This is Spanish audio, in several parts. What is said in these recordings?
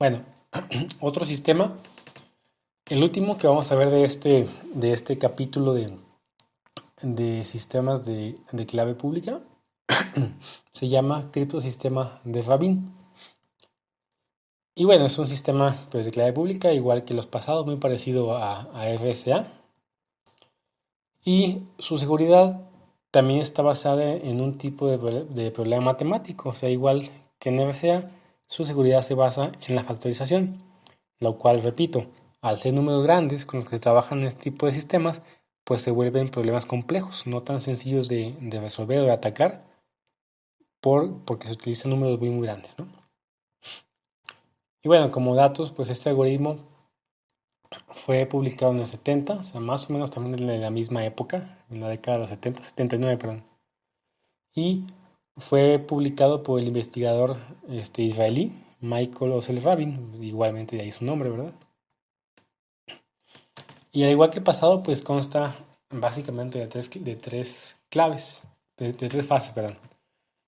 Bueno, otro sistema, el último que vamos a ver de este capítulo de sistemas de clave pública, se llama criptosistema de Rabin. Y bueno, es un sistema pues, de clave pública, igual que los pasados, muy parecido a RSA. Y su seguridad también está basada en un tipo de problema matemático, o sea, igual que en RSA, su seguridad se basa en la factorización, lo cual, repito, al ser números grandes con los que se trabajan en este tipo de sistemas, pues se vuelven problemas complejos, no tan sencillos de resolver o de atacar, porque se utilizan números muy, muy grandes, ¿no? Y bueno, como datos, pues este algoritmo fue publicado en el 70, o sea, más o menos también en la misma época, en la década de los 70, 79, perdón. Y fue publicado por el investigador israelí Michael Osel Rabin, igualmente de ahí su nombre, ¿verdad? Y al igual que el pasado, pues consta básicamente de tres claves, de tres fases, perdón.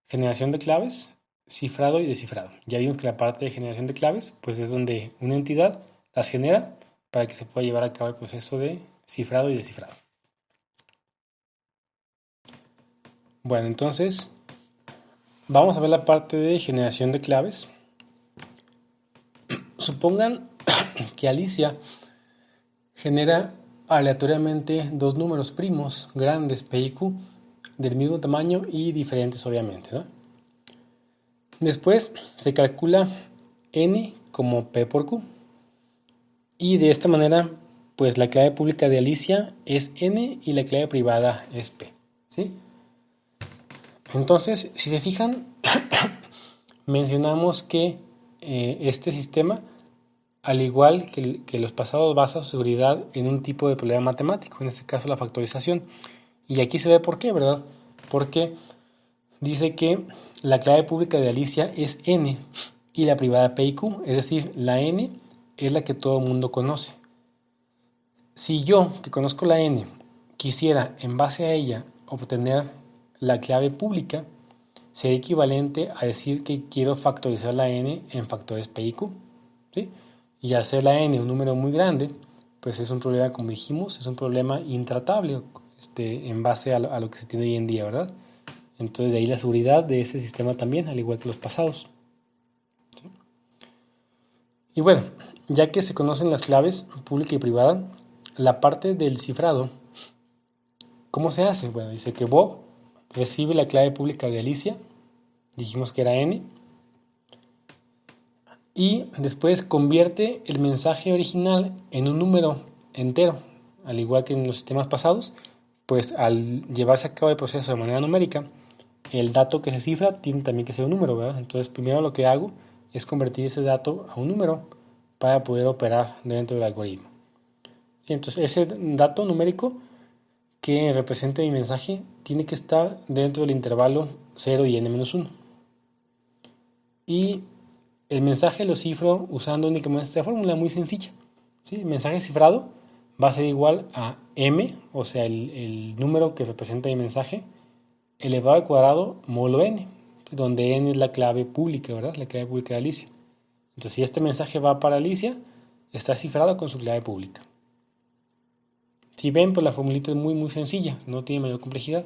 Generación de claves, cifrado y descifrado. Ya vimos que la parte de generación de claves, pues es donde una entidad las genera para que se pueda llevar a cabo el proceso de cifrado y descifrado. Bueno, entonces vamos a ver la parte de generación de claves. Supongan que Alicia genera aleatoriamente dos números primos grandes P y Q del mismo tamaño y diferentes obviamente, ¿no? Después se calcula N como P por Q y de esta manera pues la clave pública de Alicia es N y la clave privada es P, ¿sí? Entonces, si se fijan, mencionamos que este sistema, al igual que los pasados, basa su seguridad en un tipo de problema matemático, en este caso la factorización. Y aquí se ve por qué, ¿verdad? Porque dice que la clave pública de Alicia es N y la privada P y Q, es decir, la N es la que todo el mundo conoce. Si yo, que conozco la N, quisiera en base a ella obtener la clave pública, sería equivalente a decir que quiero factorizar la N en factores P y Q, ¿sí? Y hacer la N un número muy grande, pues es un problema, como dijimos, es un problema intratable en base a lo que se tiene hoy en día, ¿verdad? Entonces de ahí la seguridad de ese sistema también, al igual que los pasados. ¿Sí? Y bueno, ya que se conocen las claves pública y privada, la parte del cifrado, ¿cómo se hace? Bueno, dice que Bob recibe la clave pública de Alicia, dijimos que era N, y después convierte el mensaje original en un número entero, al igual que en los sistemas pasados, pues al llevarse a cabo el proceso de manera numérica, el dato que se cifra tiene también que ser un número, ¿verdad? Entonces primero lo que hago es convertir ese dato a un número para poder operar dentro del algoritmo. Y entonces ese dato numérico que represente mi mensaje tiene que estar dentro del intervalo 0 y n-1. Y el mensaje lo cifro usando únicamente esta fórmula muy sencilla, ¿sí? El mensaje cifrado va a ser igual a m, o sea, el número que representa mi mensaje, elevado al cuadrado módulo n, donde n es la clave pública, ¿verdad? La clave pública de Alicia. Entonces, si este mensaje va para Alicia, está cifrado con su clave pública. Si ven, pues la formulita es muy, muy sencilla, no tiene mayor complejidad.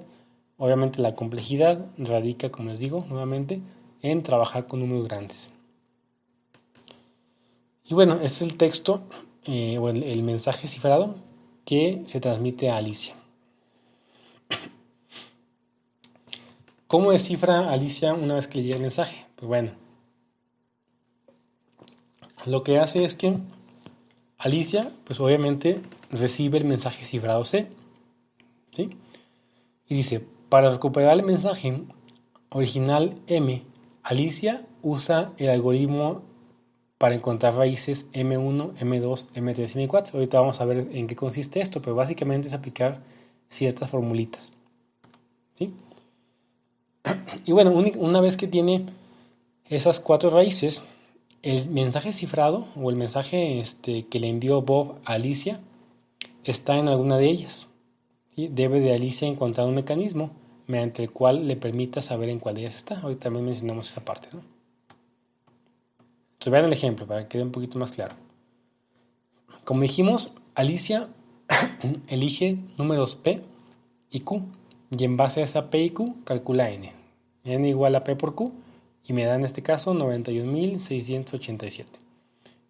Obviamente la complejidad radica, como les digo, nuevamente, en trabajar con números grandes. Y bueno, este es el texto o el mensaje cifrado que se transmite a Alicia. ¿Cómo descifra Alicia una vez que le llega el mensaje? Pues bueno, lo que hace es que Alicia, pues obviamente recibe el mensaje cifrado C, ¿sí? Y dice, para recuperar el mensaje original M, Alicia usa el algoritmo para encontrar raíces M1, M2, M3 y M4. Ahorita vamos a ver en qué consiste esto, pero básicamente es aplicar ciertas formulitas, ¿sí? Y bueno, una vez que tiene esas cuatro raíces, el mensaje cifrado o el mensaje que le envió Bob a Alicia está en alguna de ellas. ¿Sí? Debe de Alicia encontrar un mecanismo mediante el cual le permita saber en cuál de ellas está. Hoy también mencionamos esa parte, ¿no? Entonces vean el ejemplo para que quede un poquito más claro. Como dijimos, Alicia elige números P y Q y en base a esa P y Q calcula N. N igual a P por Q y me da en este caso 91.687.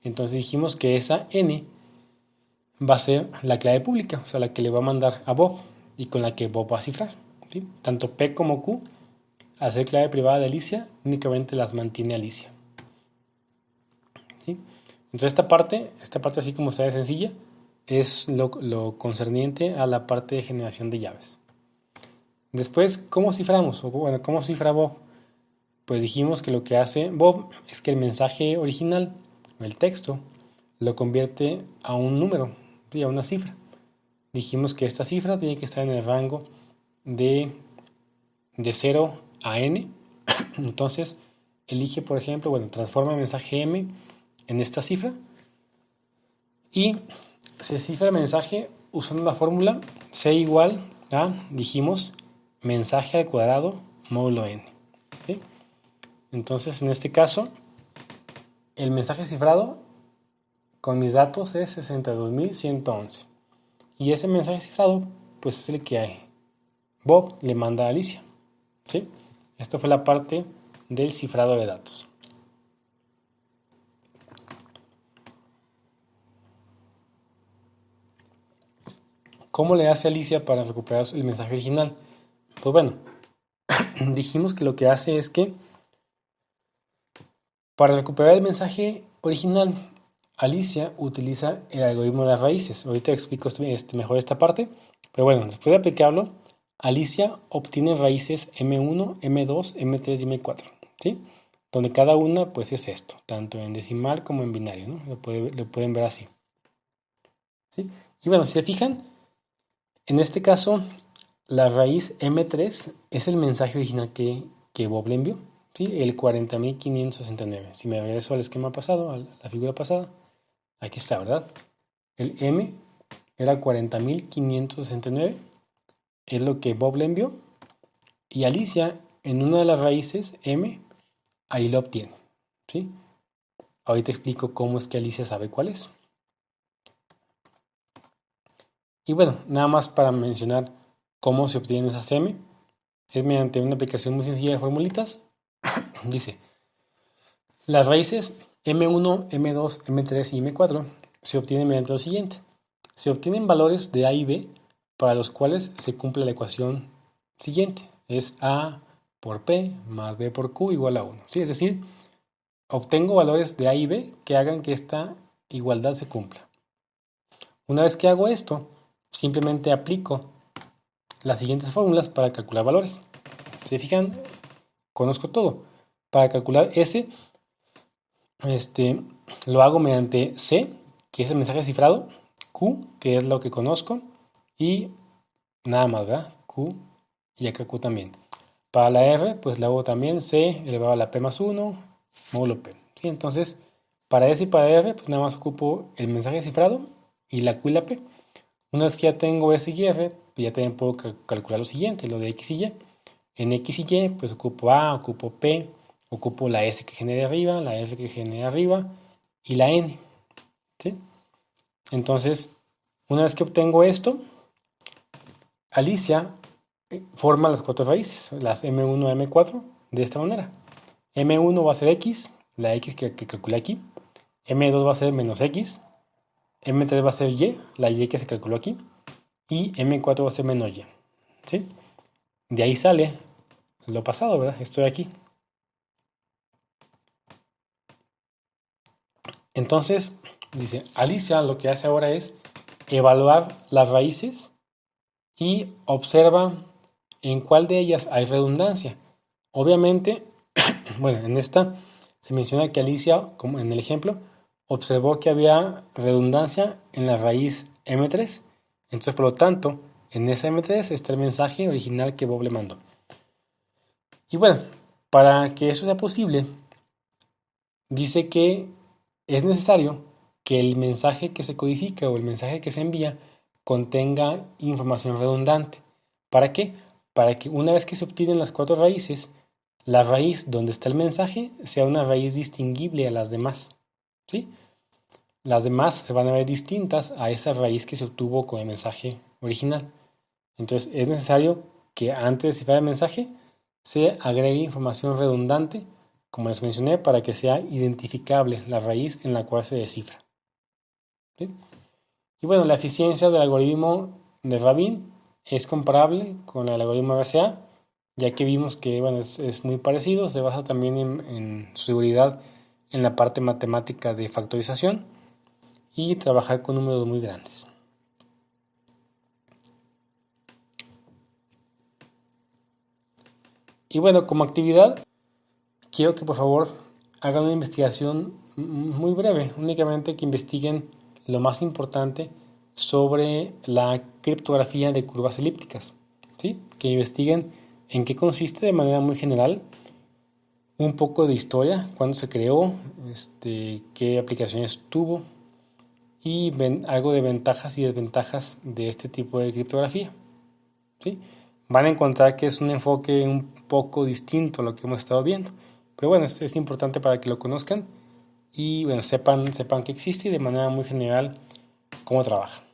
Entonces dijimos que esa N va a ser la clave pública, o sea, la que le va a mandar a Bob y con la que Bob va a cifrar. ¿Sí? Tanto P como Q, al ser clave privada de Alicia, únicamente las mantiene Alicia. ¿Sí? Entonces esta parte así como está de sencilla, es lo concerniente a la parte de generación de llaves. Después, ¿cómo ciframos? O bueno, ¿cómo cifra Bob? Pues dijimos que lo que hace Bob es que el mensaje original, el texto, lo convierte a un número, ¿sí? A una cifra. Dijimos que esta cifra tiene que estar en el rango de 0 a n. Entonces, elige, por ejemplo, bueno, transforma el mensaje m en esta cifra y se cifra el mensaje usando la fórmula c igual a, dijimos, mensaje al cuadrado módulo n. ¿Sí? Entonces, en este caso, el mensaje cifrado con mis datos es 62.111. Y ese mensaje cifrado, pues es el que Bob le manda a Alicia. ¿Sí? Esto fue la parte del cifrado de datos. ¿Cómo le hace Alicia para recuperar el mensaje original? Pues bueno, dijimos que lo que hace es que para recuperar el mensaje original, Alicia utiliza el algoritmo de las raíces. Ahorita explico mejor esta parte, pero bueno, después de aplicarlo, Alicia obtiene raíces M1, M2, M3 y M4, ¿sí? Donde cada una pues es esto, tanto en decimal como en binario, ¿no? Lo pueden ver así. ¿Sí? Y bueno, si se fijan, en este caso, la raíz M3 es el mensaje original que Bob le envió, ¿sí? El 40.569. Si me regreso al esquema pasado, a la figura pasada, aquí está, ¿verdad? El M era 40.569, es lo que Bob le envió, y Alicia en una de las raíces M, ahí lo obtiene, ¿sí? Ahorita explico cómo es que Alicia sabe cuál es. Y bueno, nada más para mencionar cómo se obtienen esas M, es mediante una aplicación muy sencilla de formulitas. Dice, las raíces M1, M2, M3 y M4 se obtienen mediante lo siguiente. Se obtienen valores de A y B para los cuales se cumple la ecuación siguiente. Es A por P más B por Q igual a 1. ¿Sí? Es decir, obtengo valores de A y B que hagan que esta igualdad se cumpla. Una vez que hago esto, simplemente aplico las siguientes fórmulas para calcular valores. ¿Se fijan? Conozco todo. Para calcular S, lo hago mediante C, que es el mensaje cifrado, Q, que es lo que conozco, y nada más, ¿verdad? Q y acá Q también. Para la R, pues la hago también C elevado a la P más 1, módulo P. ¿Sí? Entonces, para S y para R, pues nada más ocupo el mensaje cifrado y la Q y la P. Una vez que ya tengo S y R, pues ya también puedo calcular lo siguiente, lo de X y Y. En X y Y, pues ocupo A, ocupo P, ocupo la S que genere arriba, la F que genere arriba y la N. ¿Sí? Entonces, una vez que obtengo esto, Alicia forma las cuatro raíces, las M1 a M4, de esta manera. M1 va a ser X, la X que calculé aquí. M2 va a ser menos X. M3 va a ser Y, la Y que se calculó aquí. Y M4 va a ser menos Y. ¿Sí? De ahí sale lo pasado, ¿verdad? Estoy aquí. Entonces, dice, Alicia lo que hace ahora es evaluar las raíces y observa en cuál de ellas hay redundancia. Obviamente, bueno, en esta se menciona que Alicia, como en el ejemplo, observó que había redundancia en la raíz M3. Entonces, por lo tanto, en esa M3 está el mensaje original que Bob le mandó. Y bueno, para que eso sea posible, dice que es necesario que el mensaje que se codifica o el mensaje que se envía contenga información redundante. ¿Para qué? Para que una vez que se obtienen las cuatro raíces, la raíz donde está el mensaje sea una raíz distinguible a las demás, ¿sí? Las demás se van a ver distintas a esa raíz que se obtuvo con el mensaje original. Entonces es necesario que antes de descifrar el mensaje se agregue información redundante, como les mencioné, para que sea identificable la raíz en la cual se descifra. ¿Sí? Y bueno, la eficiencia del algoritmo de Rabin es comparable con el algoritmo RCA, ya que vimos que bueno, es muy parecido, se basa también en su seguridad en la parte matemática de factorización y trabajar con números muy grandes. Y bueno, como actividad, quiero que por favor hagan una investigación muy breve, únicamente que investiguen lo más importante sobre la criptografía de curvas elípticas, ¿sí? Que investiguen en qué consiste de manera muy general, un poco de historia, cuándo se creó, qué aplicaciones tuvo y algo de ventajas y desventajas de este tipo de criptografía, ¿sí? Van a encontrar que es un enfoque un poco distinto a lo que hemos estado viendo. Pero bueno, es importante para que lo conozcan y bueno, sepan que existe y de manera muy general cómo trabaja.